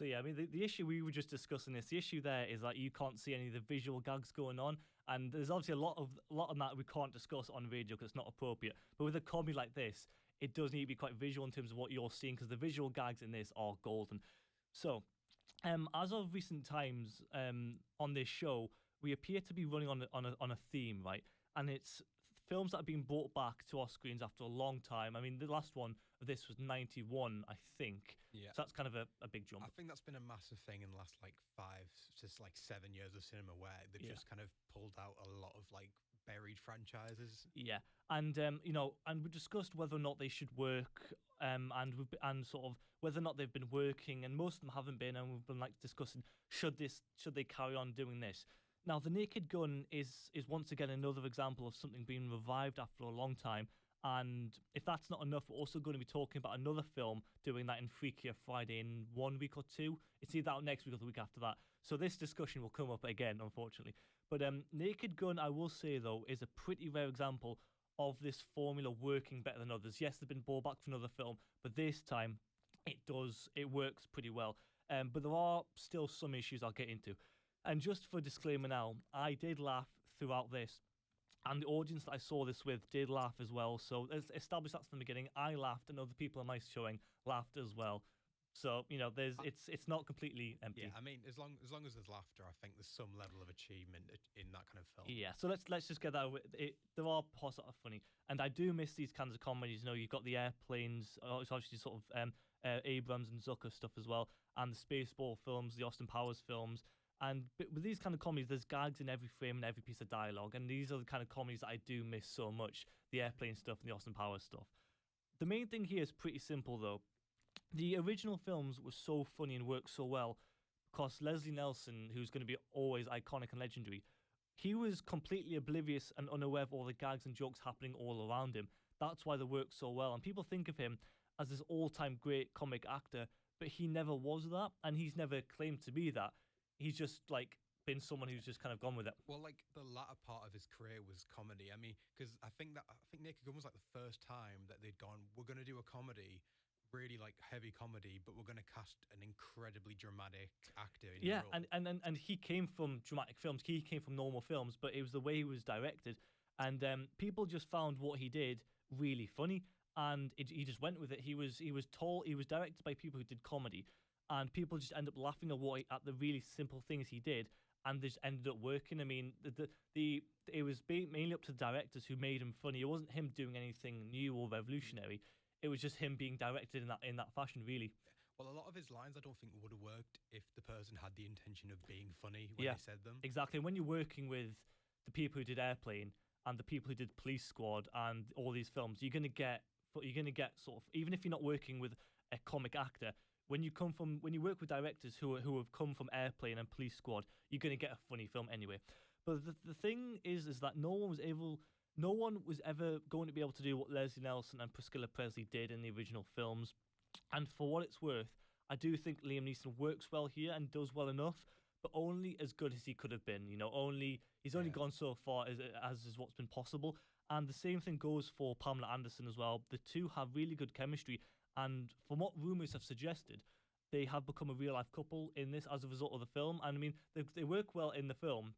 So yeah, I mean, the issue we were just discussing the issue there is that you can't see any of the visual gags going on, and there's obviously a lot of that we can't discuss on radio because it's not appropriate. But with a comedy like this, it does need to be quite visual in terms of what you're seeing, because the visual gags in this are golden. So, as of recent times, on this show, we appear to be running on a theme, right? And it's films that have been brought back to our screens after a long time. I mean, the last one of this was 91, I think. Yeah. So that's kind of a big jump. I think that's been a massive thing in the last 5 to 7 years of cinema, where they've just kind of pulled out a lot of buried franchises. Yeah, and and we discussed whether or not they should work, and sort of whether or not they've been working, and most of them haven't been, and we've been discussing should they carry on doing this. Now, The Naked Gun is once again another example of something being revived after a long time. And if that's not enough, we're also going to be talking about another film doing that in Freakier Friday in 1 week or two. It's either out next week or the week after that. So this discussion will come up again, unfortunately. But Naked Gun, I will say, though, is a pretty rare example of this formula working better than others. Yes, they've been brought back for another film, but this time it works pretty well. But there are still some issues I'll get into. And just for disclaimer now, I did laugh throughout this, and the audience that I saw this with did laugh as well. So establish that from the beginning. I laughed, and other people in my showing laughed as well. So it's not completely empty. Yeah, I mean, as long as there's laughter, I think there's some level of achievement in that kind of film. Yeah, so let's just get that over. There are parts that are funny, and I do miss these kinds of comedies. You've got the airplanes, it's obviously sort of Abrams and Zucker stuff as well, and the Spaceball films, the Austin Powers films. But with these kind of comedies, there's gags in every frame and every piece of dialogue. And these are the kind of comedies that I do miss so much, the airplane stuff and the Austin Powers stuff. The main thing here is pretty simple, though. The original films were so funny and worked so well because Leslie Nielsen, who's going to be always iconic and legendary, he was completely oblivious and unaware of all the gags and jokes happening all around him. That's why they work so well. And people think of him as this all-time great comic actor, but he never was that, and he's never claimed to be that. He's just been someone who's just kind of gone with it. Well, the latter part of his career was comedy. I mean, because I think Naked Gun was the first time that they'd gone, we're going to do a comedy, really heavy comedy, but we're going to cast an incredibly dramatic actor in the role. and he came from dramatic films. He came from normal films, but it was the way he was directed, and people just found what he did really funny, and he just went with it. He was directed by people who did comedy. And people just end up laughing at the really simple things he did, and they just ended up working. I mean, it was mainly up to the directors who made him funny. It wasn't him doing anything new or revolutionary. It was just him being directed in that fashion, really. Well, a lot of his lines I don't think would have worked if the person had the intention of being funny when they said them. Exactly. When you're working with the people who did Airplane and the people who did Police Squad and all these films, you're gonna get sort of, even if you're not working with a comic actor. When you work with directors who have come from Airplane and Police Squad, you're going to get a funny film anyway. But the thing is that no one was ever going to be able to do what Leslie Nielsen and Priscilla Presley did in the original films. And for what it's worth, I do think Liam Neeson works well here and does well enough, but only as good as he could have been. He's only gone so far as is what's been possible. And the same thing goes for Pamela Anderson as well. The two have really good chemistry. And from what rumours have suggested, they have become a real-life couple in this as a result of the film. And I mean, they work well in the film,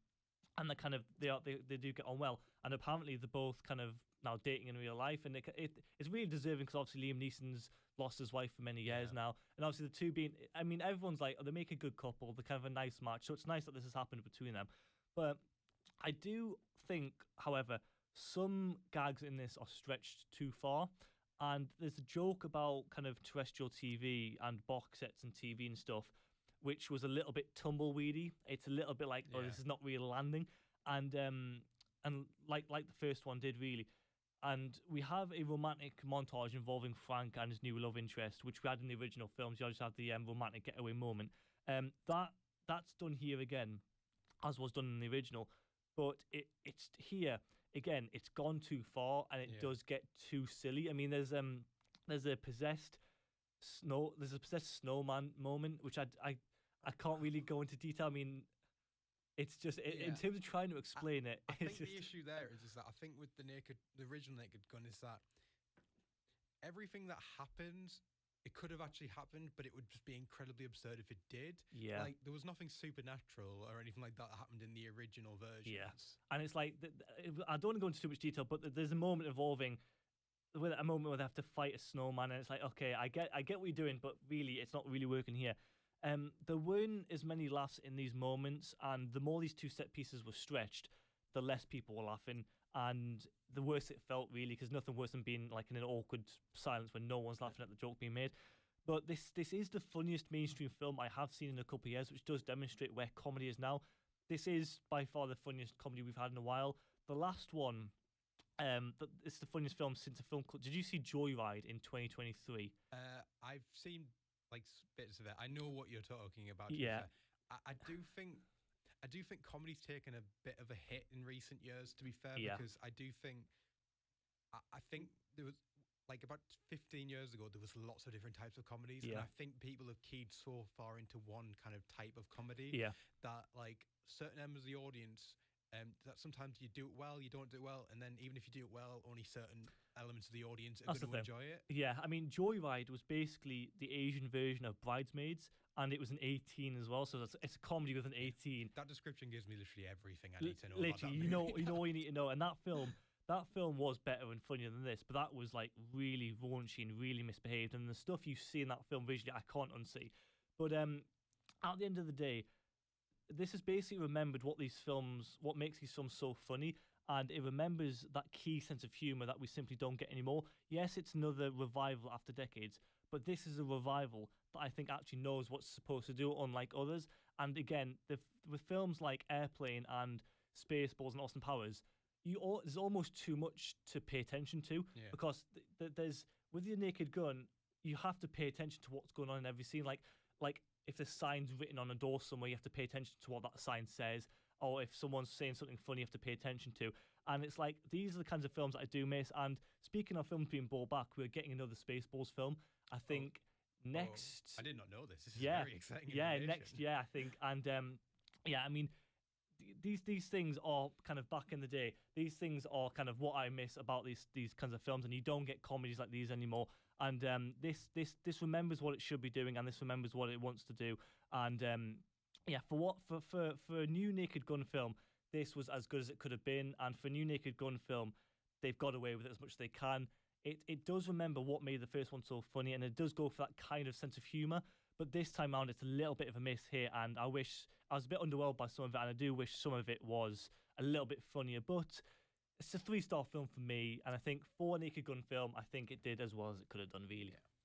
and they do get on well. And apparently, they're both kind of now dating in real life, and it's really deserving because obviously Liam Neeson's lost his wife for many years now, and obviously the two being, I mean, everyone's like, they make a good couple, they're kind of a nice match. So it's nice that this has happened between them. But I do think, however, some gags in this are stretched too far. And there's a joke about kind of terrestrial TV and box sets and TV and stuff, which was a little bit tumbleweedy. It's a little bit like, this is not really landing. And like the first one did, really. And we have a romantic montage involving Frank and his new love interest, which we had in the original films. You just had the romantic getaway moment. That's done here again, as was done in the original. But it's here again. It's gone too far, and it does get too silly. I mean, there's a possessed snowman moment, which I can't really go into detail. I mean, it's just in terms of trying to explain it. I think the issue there is just that I think with the original Naked Gun is that everything that happens it could have actually happened, but it would just be incredibly absurd if it did. Yeah. Like, there was nothing supernatural or anything like that happened in the original versions. Yeah. And it's like, I don't want to go into too much detail, but there's a moment involving, with a moment where they have to fight a snowman, and it's like, okay, I get what you're doing, but really, it's not really working here. There weren't as many laughs in these moments, and the more these two set pieces were stretched, the less people were laughing, and the worse it felt, really, because nothing worse than being like in an awkward silence when no one's laughing at the joke being made. But this is the funniest mainstream film I have seen in a couple of years, which does demonstrate where comedy is now. This is by far the funniest comedy we've had in a while. The last one, it's the funniest film since a film called... Did you see Joyride in 2023? I've seen like bits of it. I know what you're talking about. Yeah. I do think comedy's taken a bit of a hit in recent years, to be fair, Yeah. because I do think I think there was like about 15 years ago there was lots of different types of comedies, and Yeah. I think people have keyed so far into one kind of type of comedy Yeah. that like certain members of the audience that sometimes you do it well, you don't do it well, and then even if you do it well, only certain elements of the audience are That's going the to thing. enjoy it. Yeah, I mean, Joyride was basically the Asian version of Bridesmaids, and it was an 18 as well, so it's a comedy with an 18. That description gives me literally everything I need to know about that Literally, movie. you know what you need to know. And that film was better and funnier than this, but that was like really raunchy and really misbehaved. And the stuff you see in that film visually, I can't unsee. But at the end of the day, this has basically remembered what makes these films so funny, and it remembers that key sense of humor that we simply don't get anymore. Yes, it's another revival after decades, but this is a revival that I think actually knows what's supposed to do, unlike others. And again, with films like Airplane and Spaceballs and Austin Powers, there's almost too much to pay attention to, Yeah. because there's, with your Naked Gun, you have to pay attention to what's going on in every scene. Like if there's signs written on a door somewhere, you have to pay attention to what that sign says. Or if someone's saying something funny, you have to pay attention to. And it's like, these are the kinds of films that I do miss. And speaking of films being brought back, we're getting another Spaceballs film. I think next... I did not know this. This is yeah, very exciting yeah, information. next year, I think. And yeah, I mean, these things are kind of back in the day. These things are kind of what I miss about these kinds of films, and you don't get comedies like these anymore. And this remembers what it should be doing, and this remembers what it wants to do. And yeah, for a new Naked Gun film, this was as good as it could have been. And for a new Naked Gun film, they've got away with it as much as they can. It does remember what made the first one so funny, and it does go for that kind of sense of humour. But this time around, it's a little bit of a miss here, and I was a bit underwhelmed by some of it, and I do wish some of it was a little bit funnier. But it's a 3-star film for me, and I think for a Naked Gun film, I think it did as well as it could have done, really. Yeah.